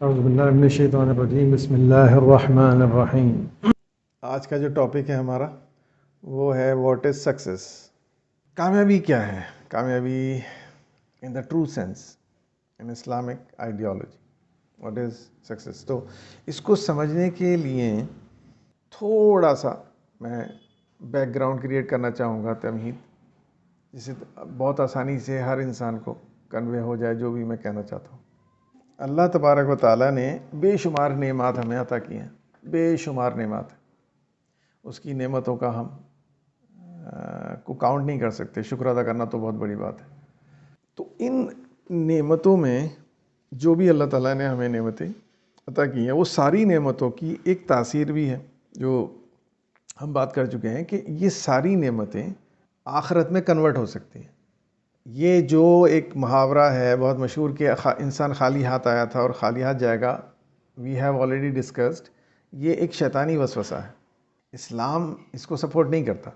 اعوذ باللہ من الشیطان الرجیم، بسم اللہ الرحمن الرحیم۔ آج کا جو ٹاپک ہے ہمارا وہ ہے واٹ از سکسیس۔ کامیابی کیا ہے؟ کامیابی in the true sense in Islamic ideology, what is success. تو اس کو سمجھنے کے لیے تھوڑا سا میں بیک گراؤنڈ کریٹ کرنا چاہوں گا، تمہید، جسے بہت آسانی سے ہر انسان کو کنوے ہو جائے جو بھی میں کہنا چاہتا ہوں۔ اللہ تبارک و تعالیٰ نے بے شمار نعمات ہمیں عطا کی ہیں، بے شمار نعمات۔ اس کی نعمتوں کا ہم کو کاؤنٹ نہیں کر سکتے، شکر ادا کرنا تو بہت بڑی بات ہے۔ تو ان نعمتوں میں جو بھی اللہ تعالیٰ نے ہمیں نعمتیں عطا کی ہیں، وہ ساری نعمتوں کی ایک تاثیر بھی ہے جو ہم بات کر چکے ہیں کہ یہ ساری نعمتیں آخرت میں کنورٹ ہو سکتی ہیں۔ یہ جو ایک محاورہ ہے بہت مشہور کہ انسان خالی ہاتھ آیا تھا اور خالی ہاتھ جائے گا، وی ہیو آلریڈی ڈسکسڈ، یہ ایک شیطانی وسوسہ ہے۔ اسلام اس کو سپورٹ نہیں کرتا،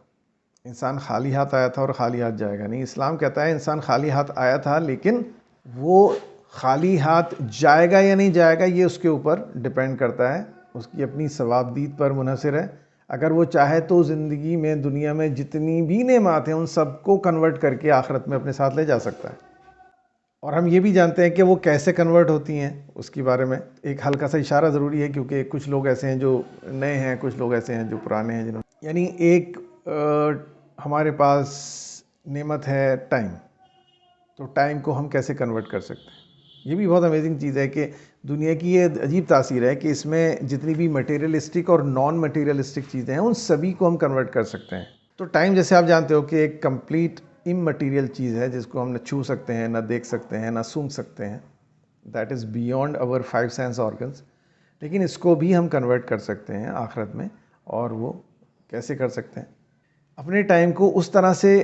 انسان خالی ہاتھ آیا تھا اور خالی ہاتھ جائے گا نہیں۔ اسلام کہتا ہے انسان خالی ہاتھ آیا تھا، لیکن وہ خالی ہاتھ جائے گا یا نہیں جائے گا یہ اس کے اوپر ڈپینڈ کرتا ہے، اس کی اپنی ثوابدید پر منحصر ہے۔ اگر وہ چاہے تو زندگی میں دنیا میں جتنی بھی نعمات ہیں ان سب کو کنورٹ کر کے آخرت میں اپنے ساتھ لے جا سکتا ہے۔ اور ہم یہ بھی جانتے ہیں کہ وہ کیسے کنورٹ ہوتی ہیں، اس کے بارے میں ایک ہلکا سا اشارہ ضروری ہے، کیونکہ کچھ لوگ ایسے ہیں جو نئے ہیں، کچھ لوگ ایسے ہیں جو پرانے ہیں یعنی ایک ہمارے پاس نعمت ہے ٹائم، تو ٹائم کو ہم کیسے کنورٹ کر سکتے ہیں؟ یہ بھی بہت امیزنگ چیز ہے کہ دنیا کی یہ عجیب تاثیر ہے کہ اس میں جتنی بھی مٹیریلسٹک اور نان مٹیریلسٹک چیزیں ہیں ان سبھی کو ہم کنورٹ کر سکتے ہیں۔ تو ٹائم جیسے آپ جانتے ہو کہ ایک کمپلیٹ اممٹیریل چیز ہے جس کو ہم نہ چھو سکتے ہیں، نہ دیکھ سکتے ہیں، نہ سونگھ سکتے ہیں، دیٹ از بیونڈ اور 5 سینس آرگنس، لیکن اس کو بھی ہم کنورٹ کر سکتے ہیں آخرت میں۔ اور وہ کیسے کر سکتے ہیں؟ اپنے ٹائم کو اس طرح سے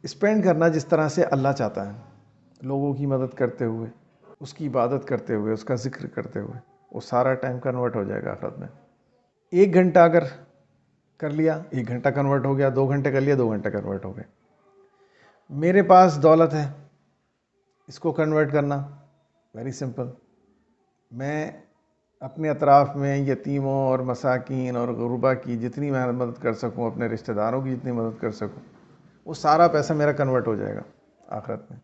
اسپینڈ کرنا جس طرح سے اللہ چاہتا ہے، لوگوں کی مدد کرتے ہوئے، اس کی عبادت کرتے ہوئے، اس کا ذکر کرتے ہوئے، وہ سارا ٹائم کنورٹ ہو جائے گا آخرت میں۔ 1 گھنٹہ اگر کر لیا، 1 گھنٹہ کنورٹ ہو گیا، 2 گھنٹے کر لیا، 2 گھنٹے کنورٹ ہو گئے۔ میرے پاس دولت ہے، اس کو کنورٹ کرنا ویری سمپل۔ میں اپنے اطراف میں یتیموں اور مساکین اور غربا کی جتنی میں مدد کر سکوں، اپنے رشتہ داروں کی جتنی مدد کر سکوں، وہ سارا پیسہ میرا کنورٹ ہو جائے گا آخرت میں۔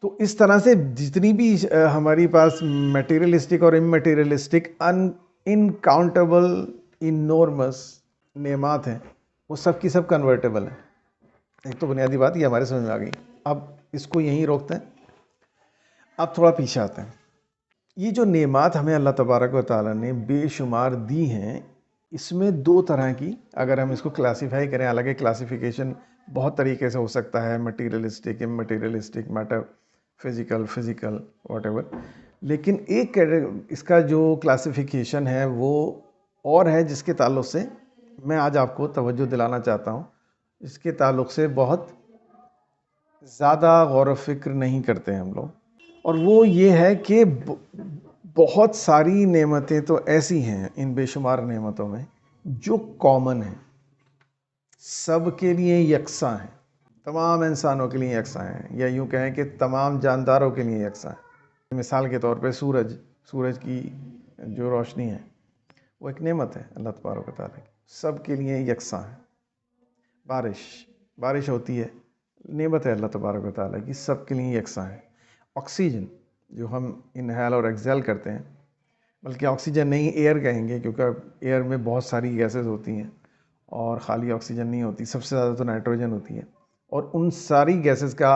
تو اس طرح سے جتنی بھی ہماری پاس میٹیریلسٹک اور اممیٹیریلسٹک انکاؤنٹیبل انورمس نعمات ہیں، وہ سب کی سب کنورٹیبل ہیں۔ ایک تو بنیادی بات یہ ہمارے سمجھ میں آ گئی، اب اس کو یہیں روکتے ہیں، اب تھوڑا پیچھے آتے ہیں۔ یہ جو نعمات ہمیں اللہ تبارک و تعالیٰ نے بے شمار دی ہیں، اس میں 2 طرح کی اگر ہم اس کو کلاسیفائی کریں، حالانکہ کلاسیفیکیشن بہت طریقے سے ہو سکتا ہے، materialistic, immaterialistic, matter physical whatever, لیکن ایک اس کا جو کلاسیفیکیشن ہے وہ اور ہے جس کے تعلق سے میں آج آپ کو توجہ دلانا چاہتا ہوں۔ اس کے تعلق سے بہت زیادہ غور و فکر نہیں کرتے ہم لوگ، اور وہ یہ ہے کہ بہت ساری نعمتیں تو ایسی ہیں ان بے شمار نعمتوں میں جو کامن ہیں، سب کے لیے یکساں ہیں، تمام انسانوں کے لیے یکساں ہیں، یا یوں کہیں کہ تمام جانداروں کے لیے یکساں ہیں۔ مثال کے طور پہ سورج کی جو روشنی ہے وہ ایک نعمت ہے اللہ تبارک و تعالیٰ کی، سب کے لیے یکساں ہے۔ بارش ہوتی ہے، نعمت ہے اللہ تبارک و تعالیٰ کی، سب کے لیے یکساں ہے۔ آکسیجن جو ہم انہیل اور ایکزیل کرتے ہیں، بلکہ آکسیجن نہیں ایئر کہیں گے، کیونکہ ایئر میں بہت ساری گیسز ہوتی ہیں اور خالی آکسیجن نہیں ہوتی، سب سے زیادہ تو نائٹروجن ہوتی ہے، اور ان ساری گیسز کا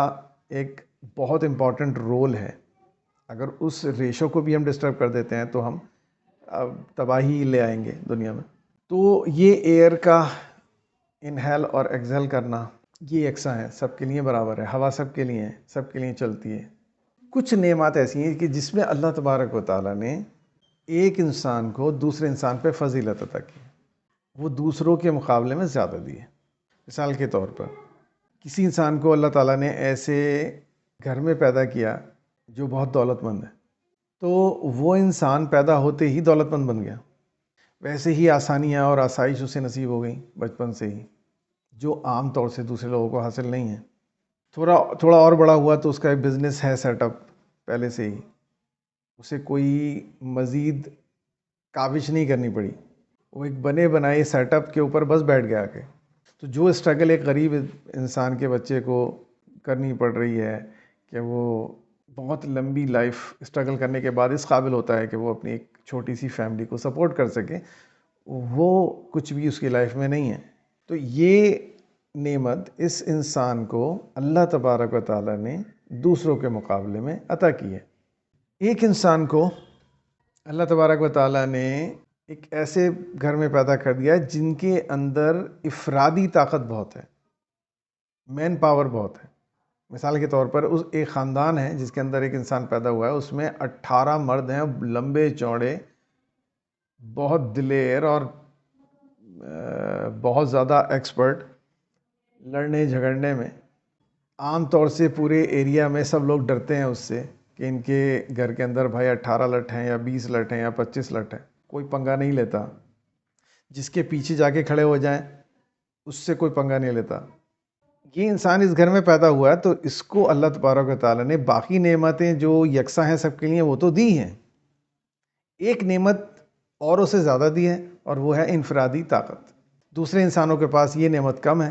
ایک بہت امپورٹنٹ رول ہے۔ اگر اس ریشو کو بھی ہم ڈسٹرب کر دیتے ہیں تو ہم تباہی لے آئیں گے دنیا میں۔ تو یہ ایئر کا انہیل اور ایکزیل کرنا یہ یکساں ہے، سب کے لیے برابر ہے۔ ہوا سب کے لیے ہے، سب کے لیے چلتی ہے۔ کچھ نعمات ایسی ہیں کہ جس میں اللہ تبارک و تعالیٰ نے ایک انسان کو دوسرے انسان پہ فضیلت عطا کی، وہ دوسروں کے مقابلے میں زیادہ دی ہے۔ مثال کے طور پر کسی انسان کو اللہ تعالیٰ نے ایسے گھر میں پیدا کیا جو بہت دولت مند ہے، تو وہ انسان پیدا ہوتے ہی دولت مند بن گیا۔ ویسے ہی آسانیاں اور آسائش اسے نصیب ہو گئیں بچپن سے ہی، جو عام طور سے دوسرے لوگوں کو حاصل نہیں ہے۔ تھوڑا اور بڑا ہوا تو اس کا ایک بزنس ہے سیٹ اپ پہلے سے ہی، اسے کوئی مزید کاوش نہیں کرنی پڑی، وہ ایک بنے بنائے سیٹ اپ کے اوپر بس بیٹھ گیا کے. تو جو اسٹرگل ایک غریب انسان کے بچے کو کرنی پڑ رہی ہے کہ وہ بہت لمبی لائف اسٹرگل کرنے کے بعد اس قابل ہوتا ہے کہ وہ اپنی ایک چھوٹی سی فیملی کو سپورٹ کر سکے، وہ کچھ بھی اس کی لائف میں نہیں ہے. تو یہ نعمت اس انسان کو اللہ تبارک و تعالیٰ نے دوسروں کے مقابلے میں عطا کی ہے. ایک انسان کو اللہ تبارک و تعالیٰ نے ایک ایسے گھر میں پیدا کر دیا جن کے اندر افرادی طاقت بہت ہے، مین پاور بہت ہے. مثال کے طور پر اس ایک خاندان ہے جس کے اندر ایک انسان پیدا ہوا ہے، اس میں 18 مرد ہیں، لمبے چوڑے، بہت دلیر اور بہت زیادہ ایکسپرٹ لڑنے جھگڑنے میں. عام طور سے پورے ایریا میں سب لوگ ڈرتے ہیں اس سے کہ ان کے گھر کے اندر بھائی 18 لٹ ہیں یا 20 لٹ ہیں یا 25 لٹ ہیں، کوئی پنگا نہیں لیتا. جس کے پیچھے جا کے کھڑے ہو جائیں اس سے کوئی پنگا نہیں لیتا. یہ انسان اس گھر میں پیدا ہوا ہے تو اس کو اللہ تبارک و تعالیٰ نے باقی نعمتیں جو یکساں ہیں سب کے لیے وہ تو دی ہیں، ایک نعمت اوروں سے زیادہ دی ہے اور وہ ہے انفرادی طاقت. دوسرے انسانوں کے پاس یہ نعمت کم ہے،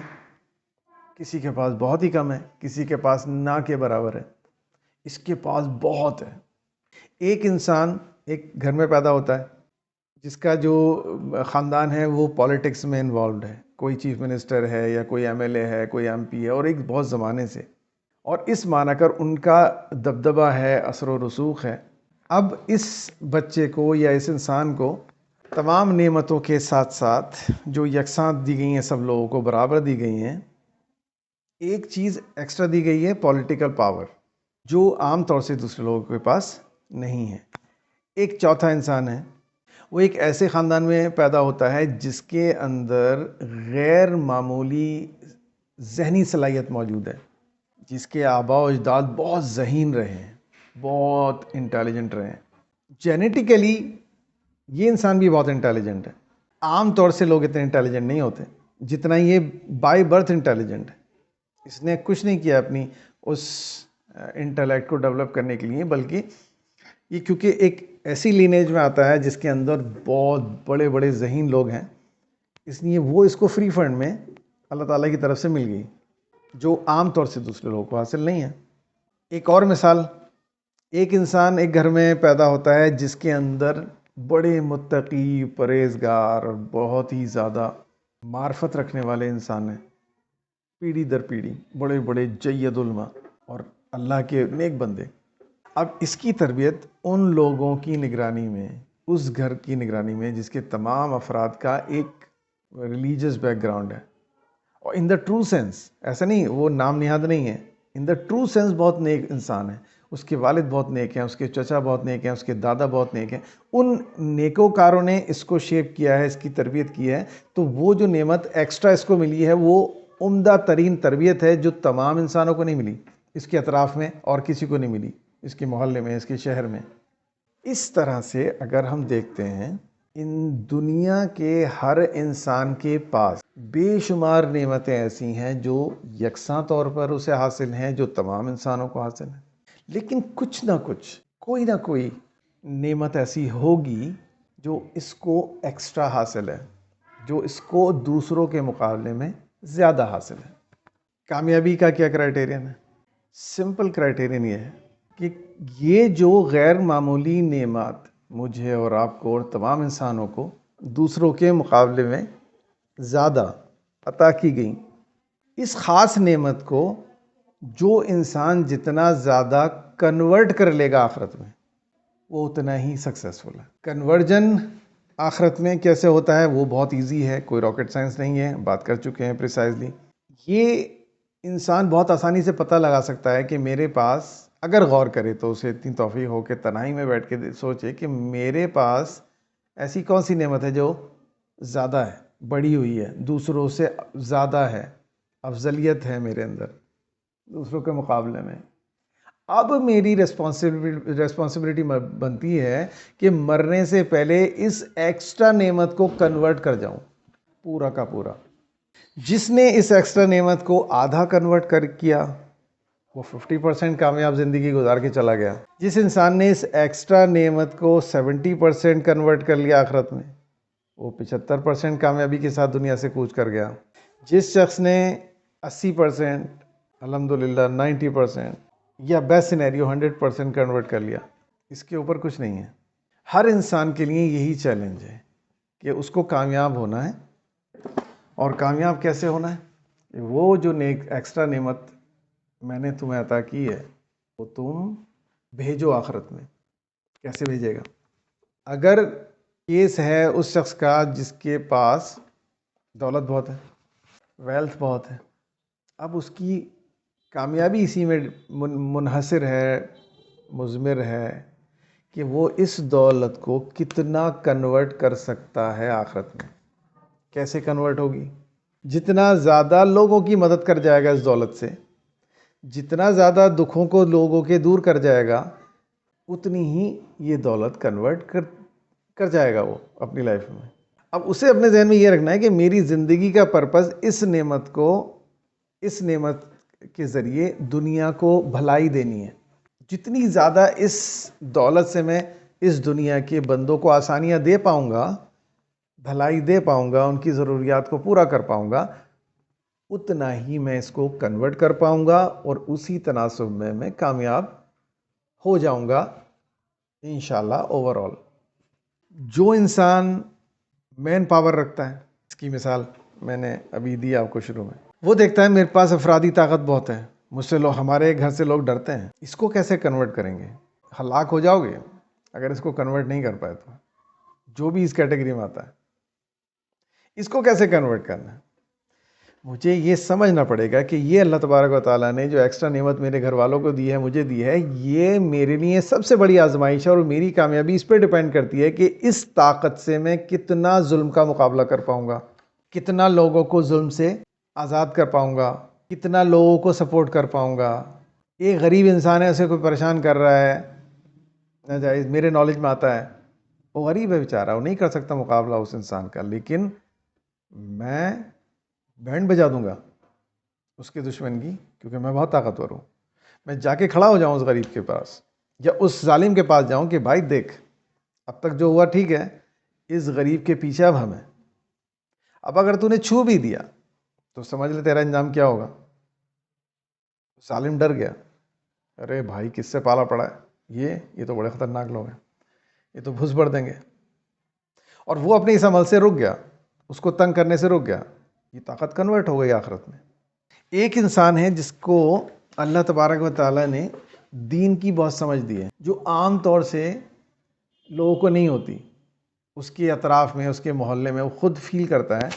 کسی کے پاس بہت ہی کم ہے، کسی کے پاس نہ کے برابر ہے، اس کے پاس بہت ہے. ایک انسان ایک گھر میں پیدا ہوتا ہے جس کا جو خاندان ہے وہ پالیٹکس میں انوالوڈ ہے، کوئی چیف منسٹر ہے یا کوئی ایم ایل اے ہے، کوئی ایم پی ہے، اور ایک بہت زمانے سے، اور اس معنی کر ان کا دبدبہ ہے، اثر و رسوخ ہے. اب اس بچے کو یا اس انسان کو تمام نعمتوں کے ساتھ ساتھ جو یکساں دی گئی ہیں، سب لوگوں کو برابر دی گئی ہیں، ایک چیز ایکسٹرا دی گئی ہے، پولیٹیکل پاور، جو عام طور سے دوسرے لوگوں کے پاس نہیں ہے. ایک چوتھا انسان ہے، وہ ایک ایسے خاندان میں پیدا ہوتا ہے جس کے اندر غیر معمولی ذہنی صلاحیت موجود ہے، جس کے آباء و اجداد بہت ذہین رہے ہیں، بہت انٹیلیجنٹ رہے ہیں. جینیٹیکلی یہ انسان بھی بہت انٹیلیجنٹ ہے. عام طور سے لوگ اتنے انٹیلیجنٹ نہیں ہوتے جتنا یہ بائی برتھ انٹیلیجنٹ ہے. اس نے کچھ نہیں کیا اپنی اس انٹلیکٹ کو ڈیولپ کرنے کے لیے، بلکہ یہ کیونکہ ایک ایسی لینیج میں آتا ہے جس کے اندر بہت بڑے بڑے ذہین لوگ ہیں، اس لیے وہ اس کو فری فنڈ میں اللہ تعالیٰ کی طرف سے مل گئی، جو عام طور سے دوسرے لوگوں کو حاصل نہیں ہے. ایک اور مثال، ایک انسان ایک گھر میں پیدا ہوتا ہے جس کے اندر بڑے متقی، پرہیزگار اور بہت ہی زیادہ معرفت رکھنے والے انسان ہیں، پیڑھی در پیڑھی بڑے بڑے جید علماء اور اللہ کے نیک بندے. اب اس کی تربیت ان لوگوں کی نگرانی میں، اس گھر کی نگرانی میں جس کے تمام افراد کا ایک ریلیجس بیک گراؤنڈ ہے، اور ان دا ٹرو سینس، ایسا نہیں وہ نام نہاد نہیں ہے، ان دا ٹرو سینس بہت نیک انسان ہے. اس کے والد بہت نیک ہیں، اس کے چچا بہت نیک ہیں، اس کے دادا بہت نیک ہیں. ان نیکوکاروں نے اس کو شیپ کیا ہے، اس کی تربیت کی ہے. تو وہ جو نعمت ایکسٹرا اس کو ملی ہے وہ عمدہ ترین تربیت ہے جو تمام انسانوں کو نہیں ملی، اس کے اطراف میں اور کسی کو نہیں ملی، اس کے محلے میں، اس کے شہر میں. اس طرح سے اگر ہم دیکھتے ہیں ان دنیا کے ہر انسان کے پاس بے شمار نعمتیں ایسی ہیں جو یکساں طور پر اسے حاصل ہیں، جو تمام انسانوں کو حاصل ہیں، لیکن کچھ نہ کچھ، کوئی نہ کوئی نعمت ایسی ہوگی جو اس کو ایکسٹرا حاصل ہے، جو اس کو دوسروں کے مقابلے میں زیادہ حاصل ہے. کامیابی کا کیا کرائٹیرین ہے؟ سمپل کرائٹیرین یہ ہے کہ یہ جو غیر معمولی نعمت مجھے اور آپ کو اور تمام انسانوں کو دوسروں کے مقابلے میں زیادہ عطا کی گئی، اس خاص نعمت کو جو انسان جتنا زیادہ کنورٹ کر لے گا آخرت میں، وہ اتنا ہی سکسیسفل ہے. کنورجن آخرت میں کیسے ہوتا ہے وہ بہت ایزی ہے، کوئی راکٹ سائنس نہیں ہے، بات کر چکے ہیں پریسائزلی. یہ انسان بہت آسانی سے پتہ لگا سکتا ہے کہ میرے پاس، اگر غور کرے تو اسے اتنی توفیق ہو کہ تنہائی میں بیٹھ کے سوچے کہ میرے پاس ایسی کون سی نعمت ہے جو زیادہ ہے، بڑی ہوئی ہے، دوسروں سے زیادہ ہے، افضلیت ہے میرے اندر دوسروں کے مقابلے میں. اب میری ریسپانسبلٹی بنتی ہے کہ مرنے سے پہلے اس ایکسٹرا نعمت کو کنورٹ کر جاؤں پورا کا پورا. جس نے اس ایکسٹرا نعمت کو آدھا کنورٹ کر کیا وہ 50% کامیاب زندگی گزار کے چلا گیا. جس انسان نے اس ایکسٹرا نعمت کو 70% کنورٹ کر لیا آخرت میں، وہ 75% کامیابی کے ساتھ دنیا سے کوچ کر گیا. جس شخص نے 80%، الحمدللہ 90% یا بیسٹ سینیریو 100% کنورٹ کر لیا، اس کے اوپر کچھ نہیں ہے. ہر انسان کے لیے یہی چیلنج ہے کہ اس کو کامیاب ہونا ہے. اور کامیاب کیسے ہونا ہے؟ وہ جو ایکسٹرا نعمت میں نے تمہیں عطا کی ہے وہ تم بھیجو آخرت میں. کیسے بھیجے گا؟ اگر کیس ہے اس شخص کا جس کے پاس دولت بہت ہے، ویلتھ بہت ہے، اب اس کی کامیابی اسی میں منحصر ہے، مضمر ہے کہ وہ اس دولت کو کتنا کنورٹ کر سکتا ہے آخرت میں. کیسے کنورٹ ہوگی؟ جتنا زیادہ لوگوں کی مدد کر جائے گا اس دولت سے، جتنا زیادہ دکھوں کو لوگوں کے دور کر جائے گا، اتنی ہی یہ دولت کنورٹ کر جائے گا وہ اپنی لائف میں. اب اسے اپنے ذہن میں یہ رکھنا ہے کہ میری زندگی کا پرپس اس نعمت کے ذریعے دنیا کو بھلائی دینی ہے. جتنی زیادہ اس دولت سے میں اس دنیا کے بندوں کو آسانیاں دے پاؤں گا، بھلائی دے پاؤں گا، ان کی ضروریات کو پورا کر پاؤں گا، اتنا ہی میں اس کو کنورٹ کر پاؤں گا اور اسی تناسب میں کامیاب ہو جاؤں گا انشاءاللہ اوور آل. جو انسان مین پاور رکھتا ہے، اس کی مثال میں نے ابھی دی آپ کو شروع میں، وہ دیکھتا ہے میرے پاس افرادی طاقت بہت ہے، مجھ سے ہمارے گھر سے لوگ ڈرتے ہیں، اس کو کیسے کنورٹ کریں گے؟ ہلاک ہو جاؤ گے اگر اس کو کنورٹ نہیں کر پائے تو. جو بھی اس کیٹیگری میں آتا ہے، اس کو کیسے کنورٹ کرنا ہے؟ مجھے یہ سمجھنا پڑے گا کہ یہ اللہ تبارک و تعالیٰ نے جو ایکسٹرا نعمت میرے گھر والوں کو دی ہے، مجھے دی ہے، یہ میرے لیے سب سے بڑی آزمائش ہے اور میری کامیابی اس پہ ڈیپینڈ کرتی ہے کہ اس طاقت سے میں کتنا ظلم کا مقابلہ کر پاؤں گا، کتنا لوگوں کو ظلم سے آزاد کر پاؤں گا، کتنا لوگوں کو سپورٹ کر پاؤں گا. ایک غریب انسان ہے، اسے کوئی پریشان کر رہا ہے ناجائز، میرے نالج میں آتا ہے، وہ غریب ہے بیچارہ، وہ نہیں کر سکتا مقابلہ اس انسان کا، لیکن میں بینڈ بجا دوں گا اس کے دشمن کی، کیونکہ میں بہت طاقتور ہوں. میں جا کے کھڑا ہو جاؤں اس غریب کے پاس یا اس ظالم کے پاس جاؤں کہ بھائی دیکھ، اب تک جو ہوا ٹھیک ہے، اس غریب کے پیچھے اب ہمیں، اب اگر تو نے چھو بھی دیا تو سمجھ لے تیرا انجام کیا ہوگا. ظالم ڈر گیا، ارے بھائی کس سے پالا پڑا ہے، یہ تو بڑے خطرناک لوگ ہیں، یہ تو گھس بڑھ دیں گے. اور وہ اپنے اس عمل سے رک گیا، اس کو تنگ کرنے سے رک گیا. یہ طاقت کنورٹ ہو گئی آخرت میں. ایک انسان ہے جس کو اللہ تبارک و تعالیٰ نے دین کی بہت سمجھ دی ہے، جو عام طور سے لوگوں کو نہیں ہوتی. اس کے اطراف میں، اس کے محلے میں وہ خود فیل کرتا ہے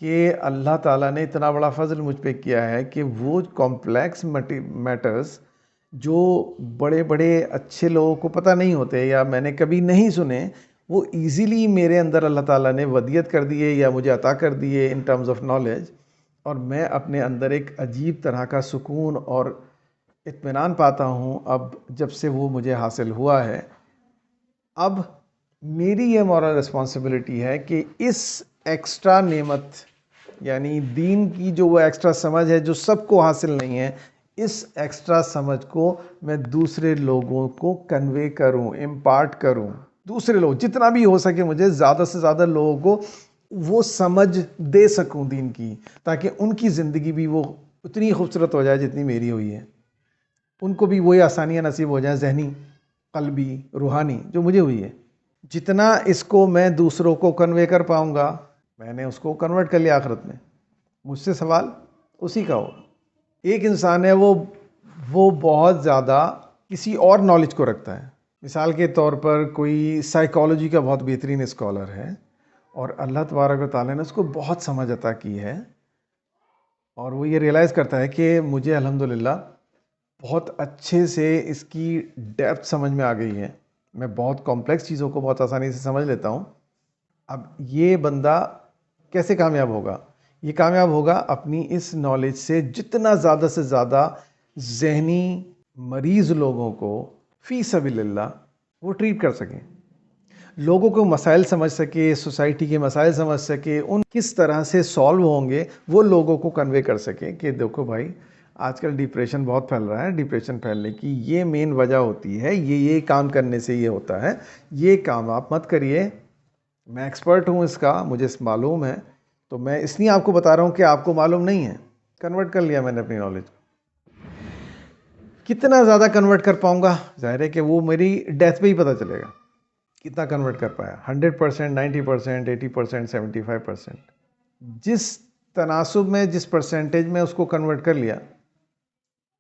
کہ اللہ تعالیٰ نے اتنا بڑا فضل مجھ پہ کیا ہے کہ وہ کمپلیکس میٹرز جو بڑے بڑے اچھے لوگوں کو پتہ نہیں ہوتے یا میں نے کبھی نہیں سنے، وہ ایزیلی میرے اندر اللہ تعالیٰ نے ودیت کر دیے یا مجھے عطا کر دیے ان ٹرمز آف نالج، اور میں اپنے اندر ایک عجیب طرح کا سکون اور اطمینان پاتا ہوں اب جب سے وہ مجھے حاصل ہوا ہے. اب میری یہ مورل رسپانسبلٹی ہے کہ اس ایکسٹرا نعمت یعنی دین کی جو وہ ایکسٹرا سمجھ ہے جو سب کو حاصل نہیں ہے، اس ایکسٹرا سمجھ کو میں دوسرے لوگوں کو کنوے کروں، امپارٹ کروں. دوسرے لوگ جتنا بھی ہو سکے مجھے زیادہ سے زیادہ لوگوں کو وہ سمجھ دے سکوں دین کی، تاکہ ان کی زندگی بھی وہ اتنی خوبصورت ہو جائے جتنی میری ہوئی ہے. ان کو بھی وہی آسانیاں نصیب ہو جائیں، ذہنی، قلبی، روحانی، جو مجھے ہوئی ہے. جتنا اس کو میں دوسروں کو کنوے کر پاؤں گا، میں نے اس کو کنورٹ کر لیا آخرت میں. مجھ سے سوال اسی کا ہو. ایک انسان ہے وہ بہت زیادہ کسی اور نالج کو رکھتا ہے. مثال کے طور پر کوئی سائیکالوجی کا بہت بہترین اسکالر ہے اور اللہ تبارک و تعالیٰ نے اس کو بہت سمجھ عطا کی ہے، اور وہ یہ ریئلائز کرتا ہے کہ مجھے الحمدللہ بہت اچھے سے اس کی ڈیپتھ سمجھ میں آ گئی ہے، میں بہت کمپلیکس چیزوں کو بہت آسانی سے سمجھ لیتا ہوں. اب یہ بندہ کیسے کامیاب ہوگا؟ یہ کامیاب ہوگا اپنی اس نالج سے جتنا زیادہ سے زیادہ ذہنی مریض لوگوں کو فی سبیل اللہ وہ ٹریٹ کر سکیں، لوگوں کو مسائل سمجھ سکے، سوسائٹی کے مسائل سمجھ سکے، ان کس طرح سے سالو ہوں گے وہ لوگوں کو کنوے کر سکے کہ دیکھو بھائی آج کل ڈپریشن بہت پھیل رہا ہے. ڈپریشن پھیلنے کی یہ مین وجہ ہوتی ہے یہ کام کرنے سے یہ ہوتا ہے. یہ کام آپ مت کریے. میں ایکسپرٹ ہوں اس کا, مجھے معلوم ہے, تو میں اس لیے آپ کو بتا رہا ہوں کہ آپ کو معلوم نہیں ہے. کنورٹ کر لیا میں نے اپنی نالج. کتنا زیادہ کنورٹ کر پاؤں گا ظاہر ہے کہ وہ میری ڈیتھ پہ ہی پتہ چلے گا کتنا کنورٹ کر پایا. 100%, 90%, 80%, 75%. جس تناسب میں, جس پرسنٹیج میں اس کو کنورٹ کر لیا,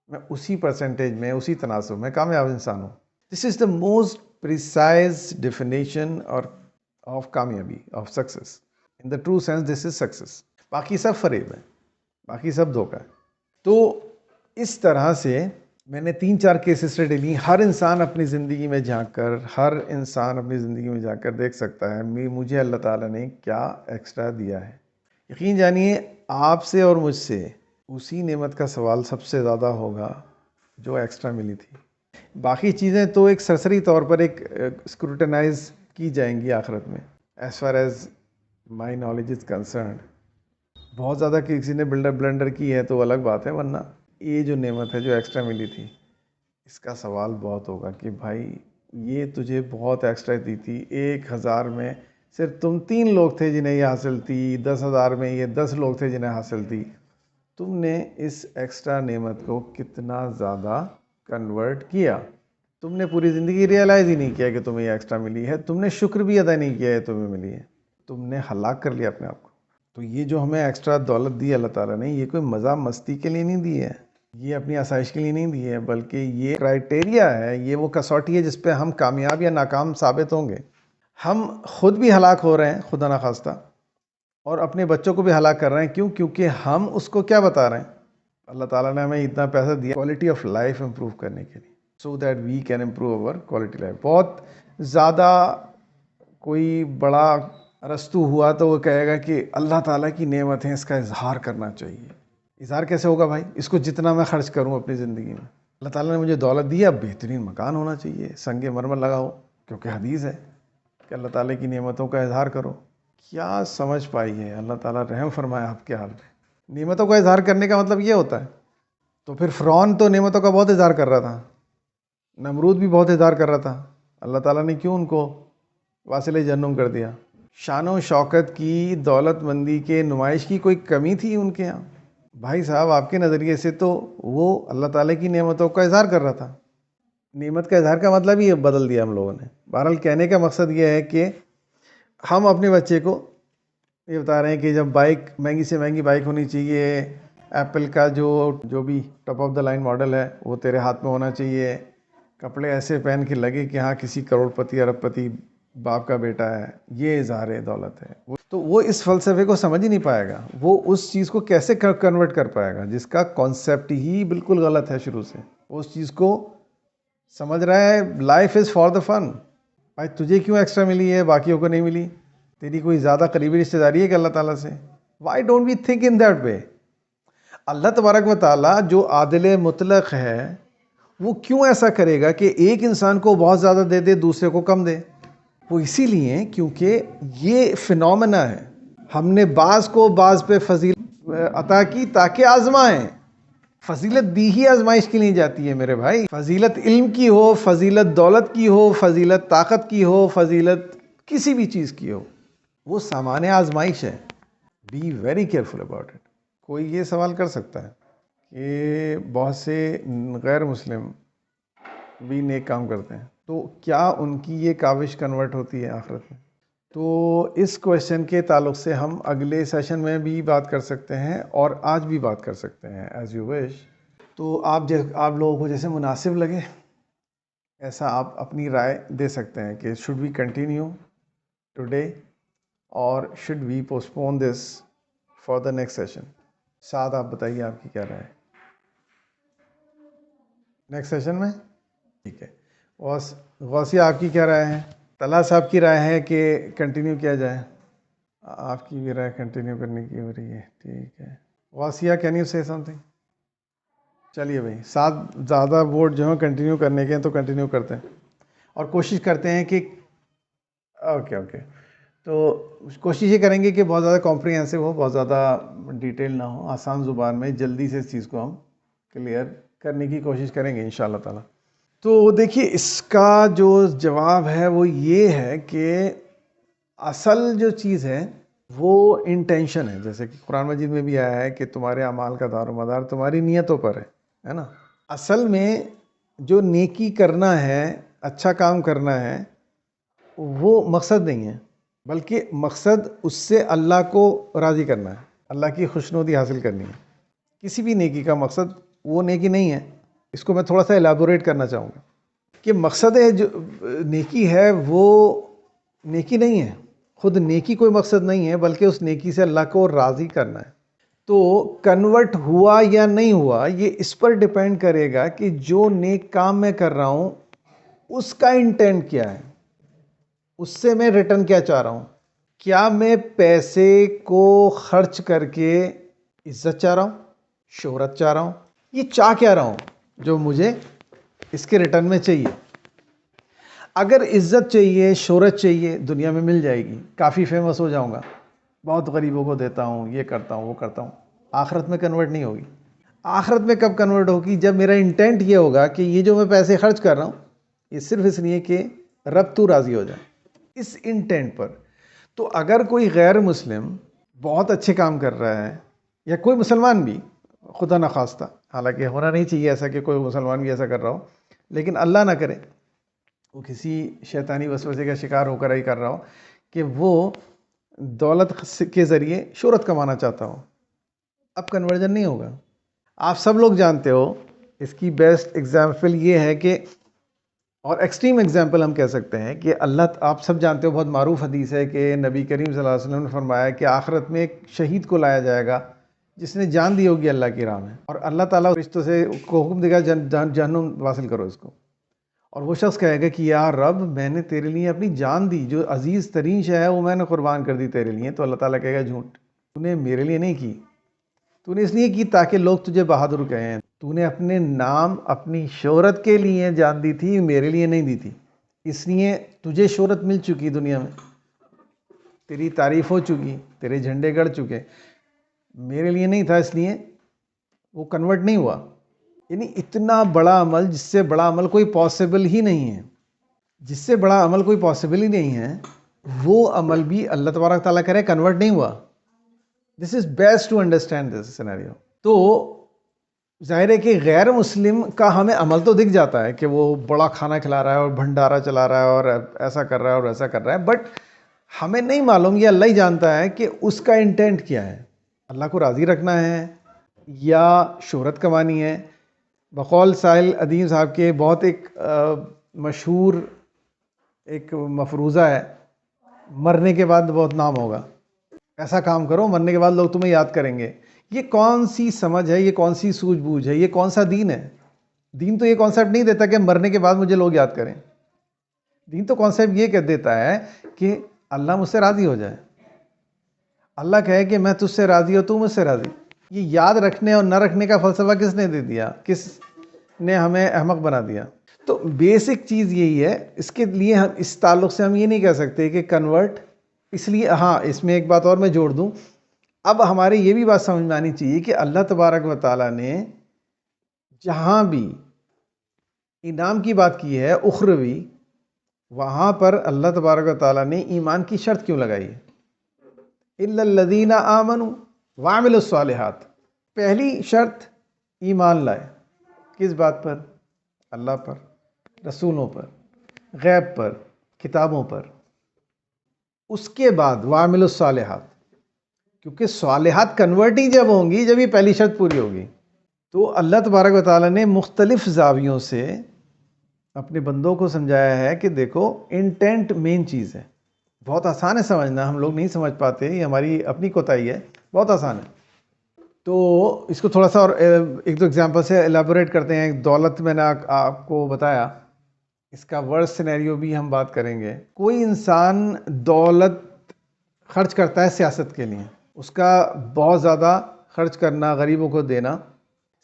میں اسی پرسنٹیج میں, اسی تناسب میں کامیاب انسان ہوں. This is the most precise definition of کامیابی, of success. In the true sense this is success. باقی سب فریب ہے, باقی سب دھوکہ ہے. تو اس طرح سے میں نے 3-4 کیس اسٹڈی لی. ہر انسان اپنی زندگی میں جھانک کر دیکھ سکتا ہے مجھے اللہ تعالیٰ نے کیا ایکسٹرا دیا ہے. یقین جانیے آپ سے اور مجھ سے اسی نعمت کا سوال سب سے زیادہ ہوگا جو ایکسٹرا ملی تھی. باقی چیزیں تو ایک سرسری طور پر ایک اسکروٹنائز کی جائیں گی آخرت میں. As far as my knowledge is concerned, بہت زیادہ کسی نے بلنڈر کی ہے تو الگ بات ہے, ورنہ یہ جو نعمت ہے جو ایکسٹرا ملی تھی اس کا سوال بہت ہوگا کہ بھائی یہ تجھے بہت ایکسٹرا دی تھی. 1000 میں صرف تم 3 لوگ تھے جنہیں یہ حاصل تھی, 10,000 میں یہ 10 لوگ تھے جنہیں حاصل تھی. تم نے اس ایکسٹرا نعمت کو کتنا زیادہ کنورٹ کیا. تم نے پوری زندگی ریئلائز ہی نہیں کیا کہ تمہیں یہ ایکسٹرا ملی ہے. تم نے شکر بھی ادا نہیں کیا ہے تمہیں ملی ہے. تم نے ہلاک کر لیا اپنے آپ کو. تو یہ جو ہمیں ایکسٹرا دولت دی اللہ تعالیٰ نے, یہ کوئی مزہ مستی کے لیے نہیں دی ہے, یہ اپنی آسائش کے لیے نہیں دی ہے, بلکہ یہ کرائٹیریا ہے, یہ وہ کسوٹی ہے جس پہ ہم کامیاب یا ناکام ثابت ہوں گے. ہم خود بھی ہلاک ہو رہے ہیں خدا نخواستہ, اور اپنے بچوں کو بھی ہلاک کر رہے ہیں. کیوں؟ کیونکہ ہم اس کو کیا بتا رہے ہیں, اللہ تعالیٰ نے ہمیں اتنا پیسہ دیا کوالٹی آف لائف امپروو کرنے کے لیے, so that we can improve our quality life. بہت زیادہ کوئی بڑا رستو ہوا تو وہ کہے گا کہ اللہ تعالیٰ کی نعمت ہے, اس کا اظہار کرنا چاہیے. اظہار کیسے ہوگا بھائی؟ اس کو جتنا میں خرچ کروں اپنی زندگی میں, اللہ تعالیٰ نے مجھے دولت دی, اب بہترین مکان ہونا چاہیے, سنگ مرمر لگاؤ, کیونکہ حدیث ہے کہ اللہ تعالیٰ کی نعمتوں کا اظہار کرو. کیا سمجھ پائی ہے؟ اللہ تعالیٰ رحم فرمائے آپ کے حال پہ. نعمتوں کا اظہار کرنے کا مطلب یہ ہوتا ہے. تو پھر فرعون تو نعمتوں کا بہت اظہار کر رہا تھا, نمرود بھی بہت اظہار کر رہا تھا. اللہ تعالیٰ نے کیوں ان کو واصل جہنم کر دیا؟ شان و شوکت کی, دولت مندی کے نمائش کی کوئی کمی تھی ان کے ہاں؟ بھائی صاحب آپ کے نظریے سے تو وہ اللہ تعالیٰ کی نعمتوں کا اظہار کر رہا تھا. نعمت کا اظہار کا مطلب ہی بدل دیا ہم لوگوں نے. بہرحال کہنے کا مقصد یہ ہے کہ ہم اپنے بچے کو یہ بتا رہے ہیں کہ جب بائک مہنگی سے مہنگی بائک ہونی چاہیے, ایپل کا جو بھی top of the line model ہے وہ تیرے ہاتھ میں ہونا چاہیے, کپڑے ایسے پہن کے لگے کہ ہاں کسی کروڑ پتی ارب پتی باپ کا بیٹا ہے, یہ اظہار دولت ہے. تو وہ اس فلسفے کو سمجھ ہی نہیں پائے گا. وہ اس چیز کو کیسے کنورٹ کر پائے گا جس کا کانسیپٹ ہی بالکل غلط ہے شروع سے. اس چیز کو سمجھ رہا ہے لائف از فار دا فن. بھائی تجھے کیوں ایکسٹرا ملی ہے, باقیوں کو نہیں ملی؟ تیری کوئی زیادہ قریبی رشتہ داری ہے کہ اللہ تعالیٰ سے؟ Why don't we think in that way? اللہ تبارک و تعالیٰ جو عادل مطلق ہے وہ کیوں ایسا کرے گا کہ ایک انسان کو بہت زیادہ دے دے دوسرے کو کم دے؟ وہ اسی لیے کیونکہ یہ فینومینا ہے. ہم نے بعض کو بعض پہ فضیلت عطا کی تاکہ آزمائیں. فضیلت دی ہی آزمائش کے لیے جاتی ہے میرے بھائی. فضیلت علم کی ہو, فضیلت دولت کی ہو, فضیلت طاقت کی ہو, فضیلت کسی بھی چیز کی ہو, وہ سامان آزمائش ہے. Be very careful about it. کوئی یہ سوال کر سکتا ہے کہ بہت سے غیر مسلم بھی نیک کام کرتے ہیں, تو کیا ان کی یہ کاوش کنورٹ ہوتی ہے آخرت میں؟ تو اس کویشچن کے تعلق سے ہم اگلے سیشن میں بھی بات کر سکتے ہیں اور آج بھی بات کر سکتے ہیں, ایز یو وش. تو آپ لوگوں کو جیسے مناسب لگے ایسا آپ اپنی رائے دے سکتے ہیں کہ شوڈ وی کنٹینیو ٹوڈے اور should we postpone this for the next session. ساتھ آپ بتائیے آپ کی کیا رائے ہے نیکسٹ سیشن میں؟ ٹھیک ہے. غوثیہ آپ کی کیا رائے ہے؟ طلحہ صاحب کی رائے ہے کہ کنٹینیو کیا جائے. آپ کی بھی رائے کنٹینیو کرنے کی ہو رہی ہے, ٹھیک ہے. غوثیہ کین یو سے سم تھنگ؟ چلیے بھائی, 7 زیادہ ووٹ جو ہیں کنٹینیو کرنے کے ہیں تو کنٹینیو کرتے ہیں اور کوشش کرتے ہیں کہ اوکے تو کوشش یہ کریں گے کہ بہت زیادہ کمپریہنسو ہو, بہت زیادہ ڈیٹیل نہ ہو, آسان زبان میں جلدی سے اس چیز کو ہم کلیئر کرنے کی کوشش کریں گے انشاءاللہ تعالی۔ تو دیکھیے اس کا جو جواب ہے وہ یہ ہے کہ اصل جو چیز ہے وہ انٹینشن ہے، جیسے کہ قرآن مجید میں بھی آیا ہے کہ تمہارے اعمال کا دار و مدار تمہاری نیتوں پر ہے نا۔ اصل میں جو نیکی کرنا ہے، اچھا کام کرنا ہے، وہ مقصد نہیں ہے، بلکہ مقصد اس سے اللہ کو راضی کرنا ہے، اللہ کی خوشنودی حاصل کرنی ہے۔ کسی بھی نیکی کا مقصد وہ نیکی نہیں ہے۔ اس کو میں تھوڑا سا ایلیبوریٹ کرنا چاہوں گا کہ مقصد جو نیکی ہے وہ نیکی نہیں ہے، خود نیکی کوئی مقصد نہیں ہے، بلکہ اس نیکی سے اللہ کو راضی کرنا ہے۔ تو کنورٹ ہوا یا نہیں ہوا یہ اس پر ڈیپینڈ کرے گا کہ جو نیک کام میں کر رہا ہوں اس کا انٹینٹ کیا ہے، اس سے میں ریٹرن کیا چاہ رہا ہوں۔ کیا میں پیسے کو خرچ کر کے عزت چاہ رہا ہوں، شہرت چاہ رہا ہوں، یہ چاہ کیا رہا ہوں جو مجھے اس کے ریٹرن میں چاہیے؟ اگر عزت چاہیے، شہرت چاہیے، دنیا میں مل جائے گی، کافی فیمس ہو جاؤں گا، بہت غریبوں کو دیتا ہوں، یہ کرتا ہوں وہ کرتا ہوں، آخرت میں کنورٹ نہیں ہوگی۔ آخرت میں کب کنورٹ ہوگی؟ جب میرا انٹینٹ یہ ہوگا کہ یہ جو میں پیسے خرچ کر رہا ہوں یہ صرف اس لیے کہ رب تو راضی ہو جائے، اس انٹینٹ پر۔ تو اگر کوئی غیر مسلم بہت اچھے کام کر رہا ہے، یا کوئی مسلمان بھی خدا نخواستہ، حالانکہ ہونا نہیں چاہیے ایسا کہ کوئی مسلمان بھی ایسا کر رہا ہو، لیکن اللہ نہ کرے وہ کسی شیطانی وسوسے کا شکار ہو کر ہی کر رہا ہو کہ وہ دولت کے ذریعے شہرت کمانا چاہتا ہو، اب کنورژن نہیں ہوگا۔ آپ سب لوگ جانتے ہو، اس کی بیسٹ ایگزامپل یہ ہے کہ، اور ایکسٹریم ایگزامپل ہم کہہ سکتے ہیں کہ اللہ، آپ سب جانتے ہو بہت معروف حدیث ہے کہ نبی کریم صلی اللہ علیہ وسلم نے فرمایا کہ آخرت میں ایک شہید کو لایا جائے گا جس نے جان دی ہوگی اللہ کی راہ میں، اور اللہ تعالیٰ رشتوں سے کو حکم دے گا جہنم واصل کرو اس کو، اور وہ شخص کہے گا کہ یا رب میں نے تیرے لیے اپنی جان دی، جو عزیز ترین شے ہے وہ میں نے قربان کر دی تیرے لیے، تو اللہ تعالیٰ کہے گا جھوٹ، تو نے میرے لیے نہیں کی، تو نے اس لیے کی تاکہ لوگ تجھے بہادر کہیں، تو نے اپنے نام، اپنی شہرت کے لیے جان دی تھی، میرے لیے نہیں دی تھی، اس لیے تجھے شہرت مل چکی دنیا میں، تیری تعریف ہو چکی، تیرے جھنڈے گڑ چکے، میرے لیے نہیں تھا، اس لیے وہ کنورٹ نہیں ہوا۔ یعنی اتنا بڑا عمل، جس سے بڑا عمل کوئی پاسبل ہی نہیں ہے، جس سے بڑا عمل کوئی پاسبل ہی نہیں ہے، وہ عمل بھی اللہ تبارک تعالیٰ کرے کنورٹ نہیں ہوا۔ This is best to understand this scenario. تو ظاہر ہے کہ غیر مسلم کا ہمیں عمل تو دکھ جاتا ہے کہ وہ بڑا کھانا کھلا رہا ہے اور بھنڈارا چلا رہا ہے اور ایسا کر رہا ہے اور ایسا کر رہا ہے، بٹ ہمیں نہیں معلوم، یہ اللہ ہی جانتا ہے کہ اس کا انٹینٹ کیا ہے، اللہ کو راضی رکھنا ہے یا شہرت کمانی ہے۔ بقول ساحل ادیم صاحب کے بہت ایک مشہور ایک مفروضہ ہے، مرنے کے بعد بہت نام ہوگا، ایسا کام کرو مرنے کے بعد لوگ تمہیں یاد کریں گے۔ یہ کون سی سمجھ ہے، یہ کون سی سوجھ بوجھ ہے، یہ کون سا دین ہے؟ دین تو یہ کانسیپٹ نہیں دیتا کہ مرنے کے بعد مجھے لوگ یاد کریں۔ دین تو کانسیپٹ یہ کہہ دیتا ہے کہ اللہ مجھ سے راضی ہو جائے، اللہ کہے کہ میں تجھ سے راضی ہوں، تو مجھ سے راضی۔ یہ یاد رکھنے اور نہ رکھنے کا فلسفہ کس نے دے دیا؟ کس نے ہمیں احمق بنا دیا؟ تو بیسک چیز یہی ہے۔ اس کے لیے ہم اس تعلق سے ہم یہ نہیں کہہ سکتے کہ کنورٹ، اس لیے ہاں اس میں ایک بات اور میں جوڑ دوں، اب ہمارے یہ بھی بات سمجھ میں آنی چاہیے کہ اللہ تبارک و تعالیٰ نے جہاں بھی انعام کی بات کی ہے اخروی، وہاں پر اللہ تبارک و تعالیٰ نے ایمان کی شرط کیوں لگائی ہے؟ الا الذین آمنوا وعملوا الصالحات، پہلی شرط ایمان لائے، کس بات پر؟ اللہ پر، رسولوں پر، غیب پر، کتابوں پر۔ اس کے بعد وعملوا الصالحات، کیونکہ صالحات کنورٹ ہی جب ہوں گی جب یہ پہلی شرط پوری ہوگی۔ تو اللہ تبارک و تعالیٰ نے مختلف زاویوں سے اپنے بندوں کو سمجھایا ہے کہ دیکھو انٹینٹ مین چیز ہے۔ بہت آسان ہے سمجھنا، ہم لوگ نہیں سمجھ پاتے، یہ ہماری اپنی کوتاہی ہے، بہت آسان ہے۔ تو اس کو تھوڑا سا اور ایک دو ایگزامپل سے ایلیبوریٹ کرتے ہیں۔ دولت میں نے آپ کو بتایا، اس کا ورس سینیریو بھی ہم بات کریں گے۔ کوئی انسان دولت خرچ کرتا ہے سیاست کے لیے، اس کا بہت زیادہ خرچ کرنا، غریبوں کو دینا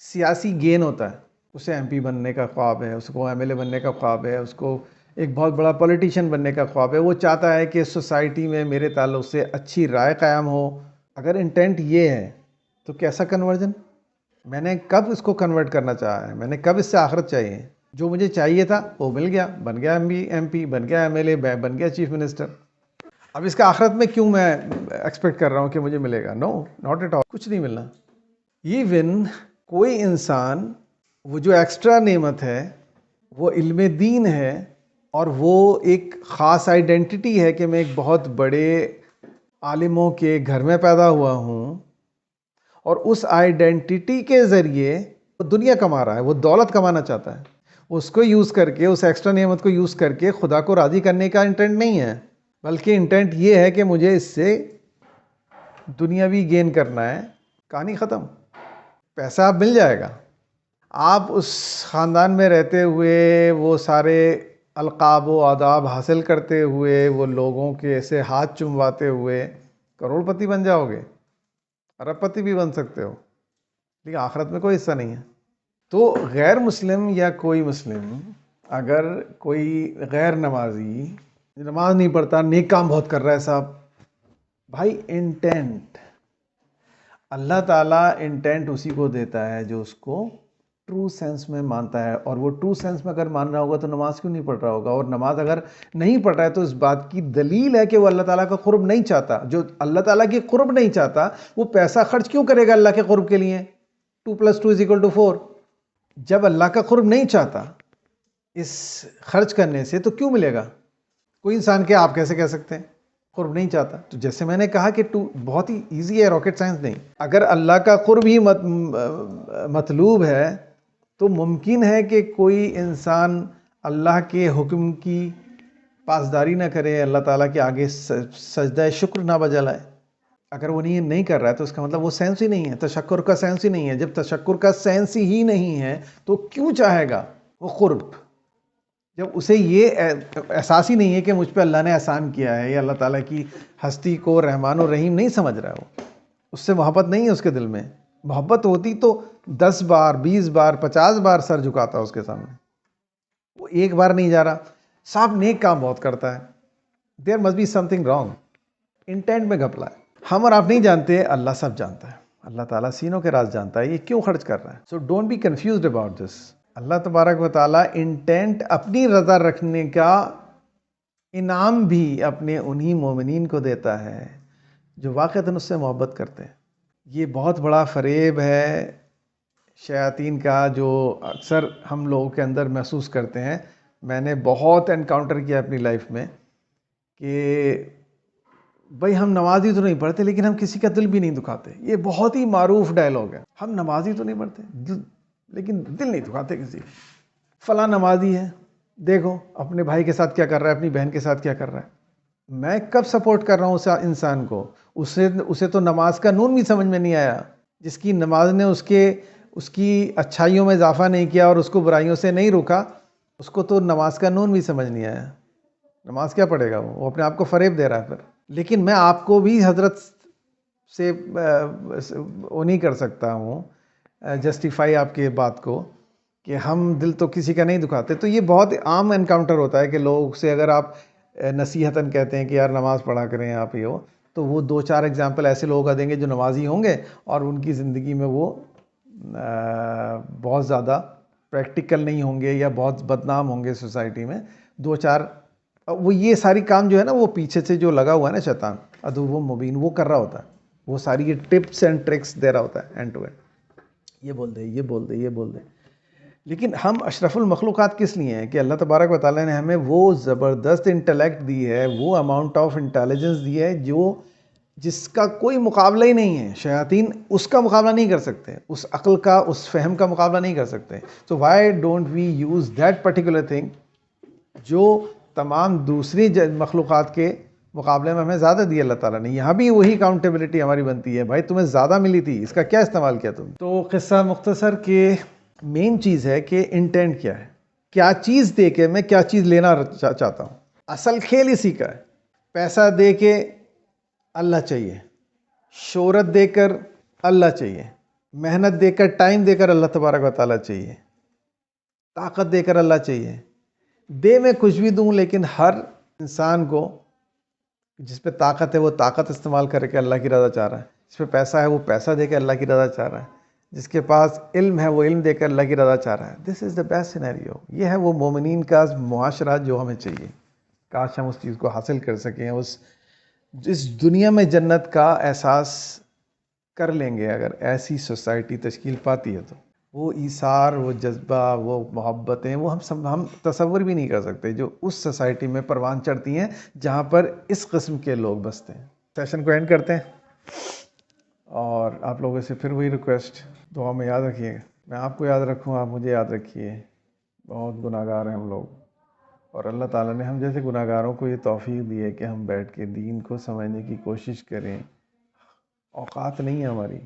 سیاسی گین ہوتا ہے، اسے ایم پی بننے کا خواب ہے، اس کو ایم ایل اے بننے کا خواب ہے، اس کو ایک بہت بڑا پولیٹیشین بننے کا خواب ہے، وہ چاہتا ہے کہ سوسائٹی میں میرے تعلق سے اچھی رائے قائم ہو۔ اگر انٹینٹ یہ ہے تو کیسا کنورژن؟ میں نے کب اس کو کنورٹ کرنا چاہا ہے، میں نے کب اس سے آخرت چاہیے. جو مجھے چاہیے تھا وہ مل گیا، بن گیا ایم پی، بن گیا ایم ایل اے، بن گیا چیف منسٹر. اب اس کا آخرت میں کیوں میں ایکسپیکٹ کر رہا ہوں کہ مجھے ملے گا؟ نو، ناٹ ایٹ آل، کچھ نہیں ملنا. ایون کوئی انسان وہ جو ایکسٹرا نعمت ہے وہ علم دین ہے، اور وہ ایک خاص آئیڈینٹی ہے کہ میں ایک بہت بڑے عالموں کے گھر میں پیدا ہوا ہوں، اور اس آئیڈینٹی کے ذریعے وہ دنیا کما رہا ہے، وہ دولت کمانا چاہتا ہے. اس کو یوز کر کے، اس ایکسٹرا نعمت کو یوز کر کے خدا کو راضی کرنے کا انٹینٹ نہیں ہے، بلکہ انٹینٹ یہ ہے کہ مجھے اس سے دنیاوی گین کرنا ہے. کہانی ختم. پیسہ اب مل جائے گا. آپ اس خاندان میں رہتے ہوئے وہ سارے القاب و آداب حاصل کرتے ہوئے، وہ لوگوں کے ایسے ہاتھ چمواتے ہوئے کروڑ پتی بن جاؤ گے، ارب پتی بھی بن سکتے ہو، لیکن آخرت میں کوئی حصہ نہیں ہے. تو غیر مسلم یا کوئی مسلم، اگر کوئی غیر نمازی نماز نہیں پڑھتا، نیک کام بہت کر رہا ہے صاحب، بھائی انٹینٹ، اللہ تعالیٰ انٹینٹ اسی کو دیتا ہے جو اس کو ٹرو سینس میں مانتا ہے. اور وہ ٹرو سینس میں اگر مان رہا ہوگا تو نماز کیوں نہیں پڑھ رہا ہوگا؟ اور نماز اگر نہیں پڑھ رہا ہے تو اس بات کی دلیل ہے کہ وہ اللہ تعالیٰ کا قرب نہیں چاہتا. جو اللہ تعالیٰ کی قرب نہیں چاہتا وہ پیسہ خرچ کیوں کرے گا اللہ کے قرب کے لیے؟ 2+2=4. جب اللہ کا قرب نہیں چاہتا اس خرچ کرنے سے تو کیوں ملے گا؟ کوئی انسان کے آپ کیسے کہہ سکتے ہیں قرب نہیں چاہتا؟ تو جیسے میں نے کہا کہ بہت ہی ایزی ہے، راکٹ سائنس نہیں. اگر اللہ کا قرب ہی مطلوب ہے تو ممکن ہے کہ کوئی انسان اللہ کے حکم کی پاسداری نہ کرے، اللہ تعالیٰ کے آگے سجدہ شکر نہ بجا لائے. اگر وہ نہیں کر رہا ہے تو اس کا مطلب وہ سینس ہی نہیں ہے، تشکر کا سینس ہی نہیں ہے. جب تشکر کا سینس ہی نہیں ہے تو کیوں چاہے گا وہ قرب؟ جب اسے یہ احساس ہی نہیں ہے کہ مجھ پہ اللہ نے احسان کیا ہے، یا اللہ تعالیٰ کی ہستی کو رحمان و رحیم نہیں سمجھ رہا ہے، وہ اس سے محبت نہیں ہے اس کے دل میں. محبت ہوتی تو 10 بار 20 بار 50 بار سر جھکاتا اس کے سامنے. وہ ایک بار نہیں جا رہا. صاحب نیک کام بہت کرتا ہے، there must be something wrong. Intent میں گھپلا ہے. ہم اور آپ نہیں جانتے، اللہ سب جانتا ہے. اللہ تعالیٰ سینوں کے راز جانتا ہے یہ کیوں خرچ کر رہا ہے. So don't be confused about this. اللہ تبارک و تعالیٰ انٹینٹ اپنی رضا رکھنے کا انعام بھی اپنے انہی مومنین کو دیتا ہے جو واقعتاً اس سے محبت کرتے ہیں. یہ بہت بڑا فریب ہے شیاطین کا جو اکثر ہم لوگوں کے اندر محسوس کرتے ہیں. میں نے بہت انکاؤنٹر کیا اپنی لائف میں کہ بھائی ہم نمازی تو نہیں پڑھتے لیکن ہم کسی کا دل بھی نہیں دکھاتے. یہ بہت ہی معروف ڈائلاگ ہے. ہم نمازی تو نہیں پڑھتے لیکن دل نہیں دکھاتے کسی. فلاں نمازی ہے، دیکھو اپنے بھائی کے ساتھ کیا کر رہا ہے، اپنی بہن کے ساتھ کیا کر رہا ہے. میں کب سپورٹ کر رہا ہوں اس انسان کو؟ اسے تو نماز کا نون بھی سمجھ میں نہیں آیا. جس کی نماز نے اس کی اچھائیوں میں اضافہ نہیں کیا اور اس کو برائیوں سے نہیں روکا، اس کو تو نماز کا نون بھی سمجھ نہیں آیا. نماز کیا پڑھے گا؟ وہ اپنے آپ کو فریب دے رہا ہے پھر. لیکن میں آپ کو بھی حضرت سے وہ نہیں کر سکتا ہوں جسٹیفائی آپ کے بات کو کہ ہم دل تو کسی کا نہیں دکھاتے. تو یہ بہت عام انکاؤنٹر ہوتا ہے کہ لوگ سے اگر آپ نصیحتاً کہتے ہیں کہ یار نماز پڑھا کریں آپ ہی ہو، تو وہ 2-4 ایگزامپل ایسے لوگ کا دیں گے جو نمازی ہوں گے اور ان کی زندگی میں وہ بہت زیادہ پریکٹیکل نہیں ہوں گے یا بہت بدنام ہوں گے سوسائٹی میں. 2-4 وہ یہ ساری کام جو ہے نا، وہ پیچھے سے جو لگا ہوا ہے نا شیطان عدو مبین، وہ کر رہا ہوتا ہے. وہ ساری یہ ٹپس اینڈ ٹرکس دے رہا ہوتا ہے اینڈ ٹو اینڈ. یہ بول دے، یہ بول دے، یہ بول دے. لیکن ہم اشرف المخلوقات کس لیے ہیں کہ اللہ تبارک و تعالیٰ نے ہمیں وہ زبردست انٹلیکٹ دی ہے، وہ اماؤنٹ آف انٹیلیجنس دی ہے جس کا کوئی مقابلہ ہی نہیں ہے. شیاطین اس کا مقابلہ نہیں کر سکتے، اس عقل کا، اس فہم کا مقابلہ نہیں کر سکتے. So why don't we use that particular thing جو تمام دوسری مخلوقات کے مقابلے میں ہمیں زیادہ دی اللہ تعالیٰ نے. یہاں بھی وہی اکاؤنٹیبلٹی ہماری بنتی ہے، بھائی تمہیں زیادہ ملی تھی، اس کا کیا استعمال کیا تم. تو قصہ مختصر کہ مین چیز ہے کہ انٹینٹ کیا ہے، کیا چیز دے کے میں کیا چیز لینا چاہتا ہوں. اصل کھیل اسی کا ہے. پیسہ دے کے اللہ چاہیے، شہرت دے کر اللہ چاہیے، محنت دے کر، ٹائم دے کر اللہ تبارک و تعالیٰ چاہیے، طاقت دے کر اللہ چاہیے. دے میں کچھ بھی دوں لیکن ہر انسان کو جس پہ طاقت ہے وہ طاقت استعمال کر کے اللہ کی رضا چاہ رہا ہے، جس پہ پیسہ ہے وہ پیسہ دے کے اللہ کی رضا چاہ رہا ہے. جس کے پاس علم ہے وہ علم دے کر اللہ کی رضا چاہ رہا ہے. دس از دا بیسٹ سینیریو. یہ ہے وہ مومنین کا معاشرہ جو ہمیں چاہیے. کاش ہم اس چیز کو حاصل کر سکیں. اس دنیا میں جنت کا احساس کر لیں گے اگر ایسی سوسائٹی تشکیل پاتی ہے. تو وہ ایثار، وہ جذبہ، وہ محبتیں، وہ ہم تصور بھی نہیں کر سکتے جو اس سوسائٹی میں پروان چڑھتی ہیں جہاں پر اس قسم کے لوگ بستے ہیں. سیشن کو اینڈ کرتے ہیں اور آپ لوگوں سے پھر وہی ریکویسٹ، دعا میں یاد رکھیے. میں آپ کو یاد رکھوں، آپ مجھے یاد رکھیے. بہت گناہ گار ہیں ہم لوگ، اور اللہ تعالیٰ نے ہم جیسے گناہ گاروں کو یہ توفیق دی ہے کہ ہم بیٹھ کے دین کو سمجھنے کی کوشش کریں. اوقات نہیں ہے ہماری،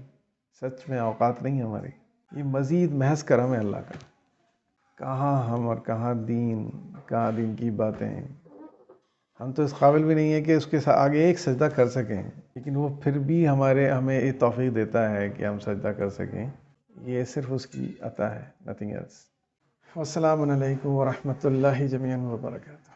سچ میں اوقات نہیں ہے ہماری. یہ مزید محض کرم ہے اللہ کا. کہاں ہم اور کہاں دین کی باتیں. ہم تو اس قابل بھی نہیں ہیں کہ اس کے آگے ایک سجدہ کر سکیں، لیکن وہ پھر بھی ہمیں یہ توفیق دیتا ہے کہ ہم سجدہ کر سکیں. یہ صرف اس کی عطا ہے، نتھنگ ایلس. والسلام علیکم ورحمۃ اللہ جمیعاً وبرکاتہ.